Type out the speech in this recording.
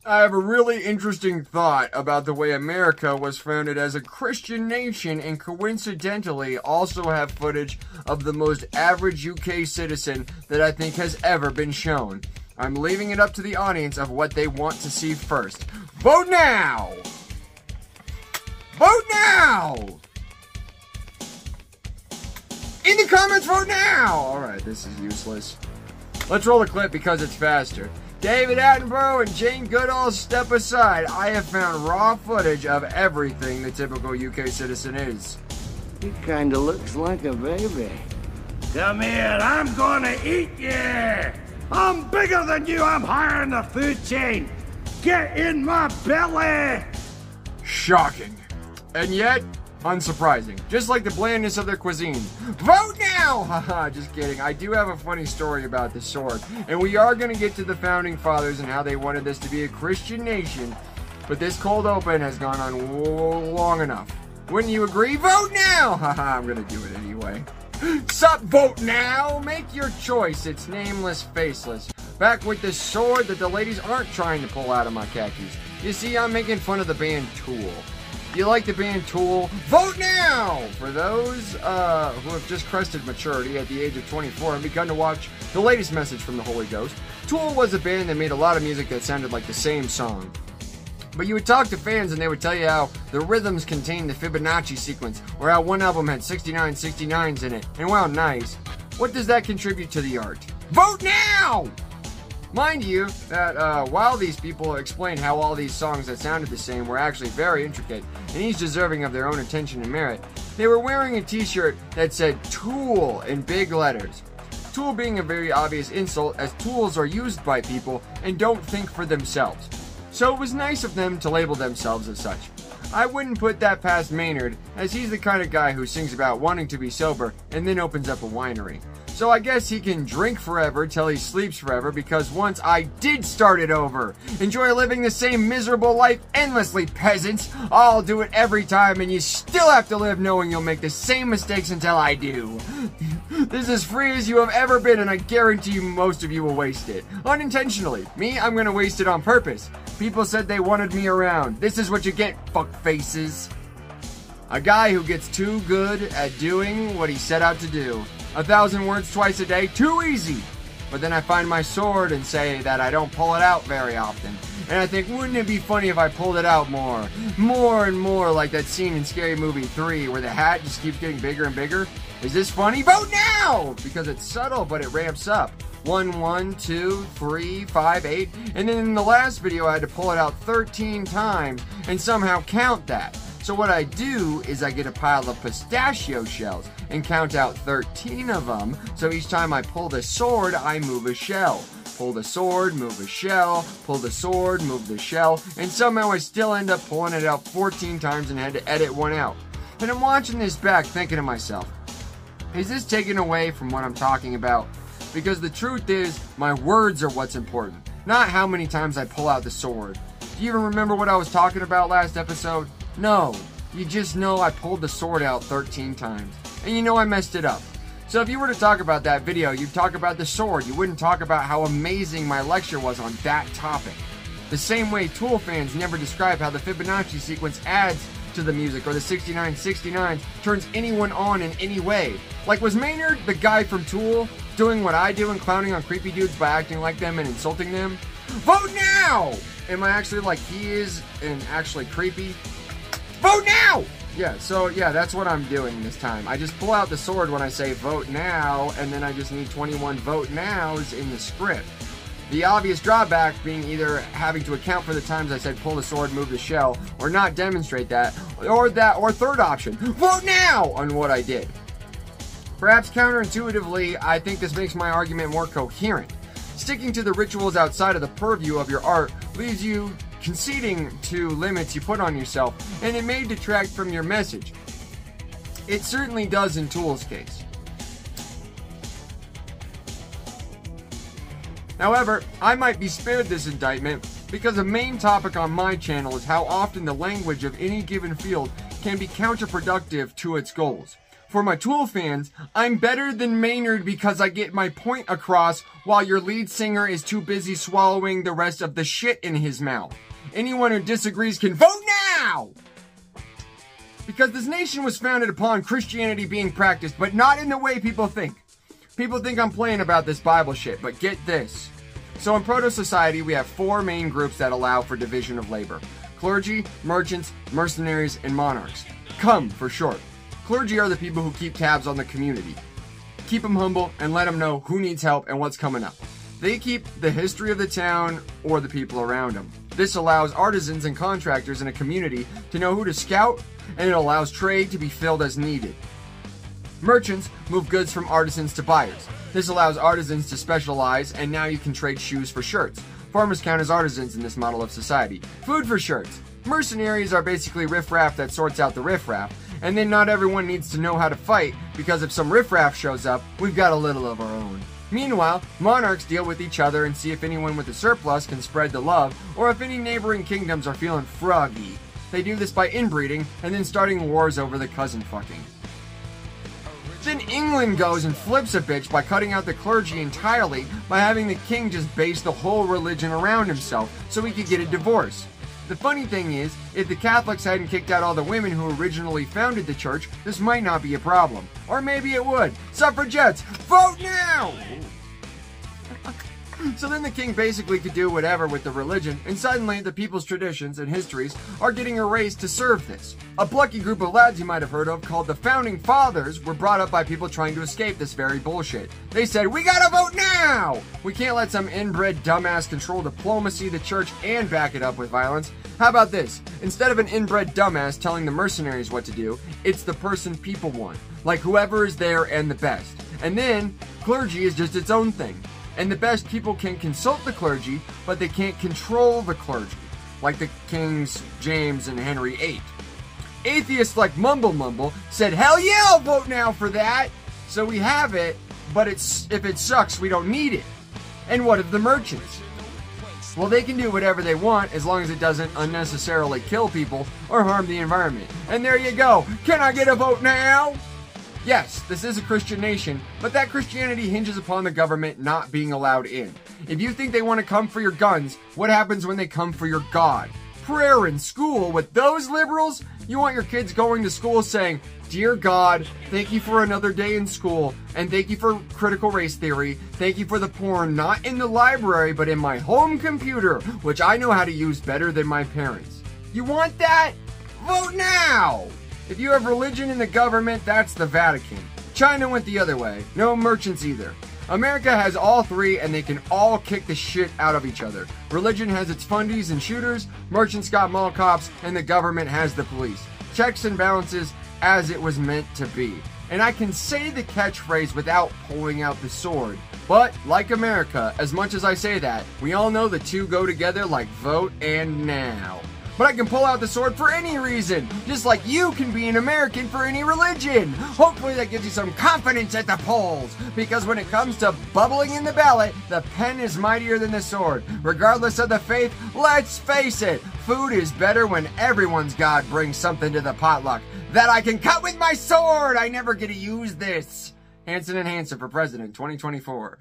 I have a really interesting thought about the way America was founded as a Christian nation and coincidentally also have footage of the most average UK citizen that I think has ever been shown. I'm leaving it up to the audience of what they want to see first. Vote now! Vote now! In the comments, vote now! Alright, this is useless. Let's roll the clip because it's faster. David Attenborough and Jane Goodall, step aside. I have found raw footage of everything the typical UK citizen is. He kinda looks like a baby. Come here, I'm gonna eat you! I'm bigger than you, I'm higher in the food chain! Get in my belly! Shocking. And yet, unsurprising. Just like the blandness of their cuisine. Vote now! Haha, just kidding. I do have a funny story about the sword. And we are going to get to the founding fathers and how they wanted this to be a Christian nation. But this cold open has gone on long enough. Wouldn't you agree? Vote now! Haha, I'm going to do it anyway. Sup, vote now! Make your choice. It's nameless, faceless. Back with the sword that the ladies aren't trying to pull out of my khakis. You see, I'm making fun of the band Tool. You like the band Tool? Vote now! For those who have just crested maturity at the age of 24 and begun to watch the latest message from the Holy Ghost, Tool was a band that made a lot of music that sounded like the same song. But you would talk to fans and they would tell you how the rhythms contained the Fibonacci sequence, or how one album had 69 69s in it. And wow, nice. What does that contribute to the art? Vote now! Mind you, that while these people explained how all these songs that sounded the same were actually very intricate, and each deserving of their own attention and merit, they were wearing a t-shirt that said Tool in big letters. Tool being a very obvious insult, as tools are used by people and don't think for themselves. So it was nice of them to label themselves as such. I wouldn't put that past Maynard, as he's the kind of guy who sings about wanting to be sober and then opens up a winery. So I guess he can drink forever till he sleeps forever, because once I did start it over. Enjoy living the same miserable life endlessly, peasants. I'll do it every time and you still have to live knowing you'll make the same mistakes until I do. This is as free as you have ever been, and I guarantee you most of you will waste it. Unintentionally. Me, I'm gonna waste it on purpose. People said they wanted me around. This is what you get, fuckfaces. A guy who gets too good at doing what he set out to do. 1,000 words twice a day, too easy. But then I find my sword and say that I don't pull it out very often. And I think, wouldn't it be funny if I pulled it out more? More and more, like that scene in Scary Movie 3 where the hat just keeps getting bigger and bigger. Is this funny? Vote now! Because it's subtle, but it ramps up. 1, 1, 2, 3, 5, 8. And then in the last video, I had to pull it out 13 times and somehow count that. So what I do is I get a pile of pistachio shells and count out 13 of them. So each time I pull the sword, I move a shell. Pull the sword, move a shell, pull the sword, move the shell, and somehow I still end up pulling it out 14 times and had to edit one out. And I'm watching this back thinking to myself, is this taken away from what I'm talking about? Because the truth is, my words are what's important, not how many times I pull out the sword. Do you even remember what I was talking about last episode? No, you just know I pulled the sword out 13 times. And you know I messed it up. So if you were to talk about that video, you'd talk about the sword. You wouldn't talk about how amazing my lecture was on that topic. The same way Tool fans never describe how the Fibonacci sequence adds to the music, or the 69 69 turns anyone on in any way. Like, was Maynard, the guy from Tool, doing what I do and clowning on creepy dudes by acting like them and insulting them? Vote now! Am I actually like he is and actually creepy? Vote now! Yeah, so yeah, that's what I'm doing this time. I just pull out the sword when I say vote now, and then I just need 21 vote nows in the script. The obvious drawback being either having to account for the times I said pull the sword, move the shell, or not demonstrate that, or third option, vote now on what I did. Perhaps counterintuitively, I think this makes my argument more coherent. Sticking to the rituals outside of the purview of your art leaves you conceding to limits you put on yourself, and it may detract from your message. It certainly does in Tool's case. However, I might be spared this indictment because the main topic on my channel is how often the language of any given field can be counterproductive to its goals. For my Tool fans, I'm better than Maynard because I get my point across while your lead singer is too busy swallowing the rest of the shit in his mouth. Anyone who disagrees can vote now! Because this nation was founded upon Christianity being practiced, but not in the way people think. People think I'm playing about this Bible shit, but get this. So in proto-society, we have 4 main groups that allow for division of labor. Clergy, merchants, mercenaries, and monarchs. CUM for short. Clergy are the people who keep tabs on the community. Keep them humble and let them know who needs help and what's coming up. They keep the history of the town or the people around them. This allows artisans and contractors in a community to know who to scout, and it allows trade to be filled as needed. Merchants move goods from artisans to buyers. This allows artisans to specialize, and now you can trade shoes for shirts. Farmers count as artisans in this model of society. Food for shirts. Mercenaries are basically riffraff that sorts out the riffraff, and then not everyone needs to know how to fight, because if some riffraff shows up, we've got a little of our own. Meanwhile, monarchs deal with each other and see if anyone with a surplus can spread the love, or if any neighboring kingdoms are feeling froggy. They do this by inbreeding, and then starting wars over the cousin fucking. Then England goes and flips a bitch by cutting out the clergy entirely by having the king just base the whole religion around himself so he could get a divorce. The funny thing is, if the Catholics hadn't kicked out all the women who originally founded the church, this might not be a problem. Or maybe it would. Suffragettes, vote now! So then the king basically could do whatever with the religion, and suddenly the people's traditions and histories are getting erased to serve this. A plucky group of lads you might have heard of called the Founding Fathers were brought up by people trying to escape this very bullshit. They said, we gotta vote now! We can't let some inbred dumbass control diplomacy, the church, and back it up with violence. How about this? Instead of an inbred dumbass telling the mercenaries what to do, it's the person people want. Like whoever is there and the best. And then, clergy is just its own thing. And the best people can consult the clergy, but they can't control the clergy, like the Kings James and Henry VIII. Atheists like Mumble said, hell yeah, I'll vote now for that! So we have it, but if it sucks, we don't need it. And what of the merchants? Well, they can do whatever they want as long as it doesn't unnecessarily kill people or harm the environment. And there you go. Can I get a vote now? Yes, this is a Christian nation, but that Christianity hinges upon the government not being allowed in. If you think they want to come for your guns, what happens when they come for your God? Prayer in school with those liberals? You want your kids going to school saying, Dear God, thank you for another day in school, and thank you for critical race theory, thank you for the porn not in the library but in my home computer, which I know how to use better than my parents. You want that? Vote now! If you have religion in the government, that's the Vatican. China went the other way. No merchants either. America has all three, and they can all kick the shit out of each other. Religion has its fundies and shooters, merchants got mall cops, and the government has the police. Checks and balances as it was meant to be. And I can say the catchphrase without pulling out the sword. But, like America, as much as I say that, we all know the two go together like vote and now. But I can pull out the sword for any reason, just like you can be an American for any religion. Hopefully that gives you some confidence at the polls, because when it comes to bubbling in the ballot, the pen is mightier than the sword. Regardless of the faith, let's face it, food is better when everyone's God brings something to the potluck that I can cut with my sword. I never get to use this. Hanson and Hanson for president 2024.